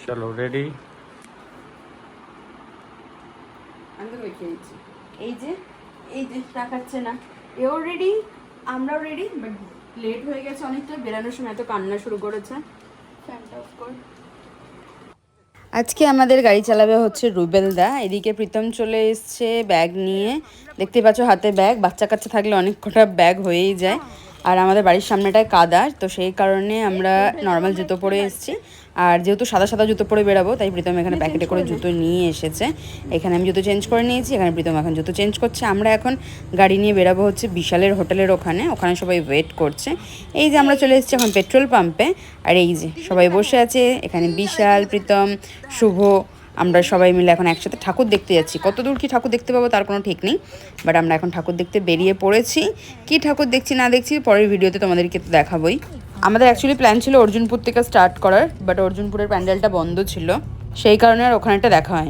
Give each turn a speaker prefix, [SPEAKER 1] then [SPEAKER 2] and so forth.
[SPEAKER 1] চলো রেডি।
[SPEAKER 2] আমি তো রেখে দিচ্ছি। এই যে তাকাচ্ছে না, এও রেডি, আমরাও রেডি, বাট লেট হয়ে গেছে অনেকটা। বেরানোর সময় এত কান্না শুরু করেছে। ফ্যানটা অফ কর। আজকে আমাদের গাড়ি চালাবে হচ্ছে রুবেলদা। এদিকে প্রীতম চলে এসছে ব্যাগ নিয়ে, দেখতে পাচ্ছ হাতে ব্যাগ। বাচ্চা কাচ্চা থাকলে অনেক কটা ব্যাগ হয়েই যায়। আর আমাদের বাড়ির সামনেটায় কাদা, তো সেই কারণে আমরা নর্মাল জুতো পরে এসেছি। আর যেহেতু সাদা সাদা জুতো পরে বেরাবো, তাই প্রীতম এখানে প্যাকেটে করে জুতো নিয়ে এসেছে। এখানে আমি জুতো চেঞ্জ করে নিয়েছি, এখানে প্রীতম এখন জুতো চেঞ্জ করছে। আমরা এখন গাড়ি নিয়ে বেরাবো হচ্ছে বিশালের হোটেলের ওখানে সবাই ওয়েট করছে। এই যে আমরা চলে এসেছি এখন পেট্রোল পাম্পে, আর এই যে সবাই বসে আছে এখানে, বিশাল, প্রীতম, শুভ, আমরা সবাই মিলে এখন একসাথে ঠাকুর দেখতে যাচ্ছি। কত দূর কি ঠাকুর দেখতে পাবো তার কোনো ঠিক নেই, বাট আমরা এখন ঠাকুর দেখতে বেরিয়ে পড়েছি। কি ঠাকুর দেখছি না দেখছি পরের ভিডিওতে তোমাদেরকে তো দেখাবোই। আমাদের অ্যাকচুয়ালি প্ল্যান ছিল অর্জুনপুর থেকে স্টার্ট করার, বাট অর্জুনপুরের প্যান্ডেলটা বন্ধ ছিল, সেই কারণে আর ওখানেটা দেখা হয়নি।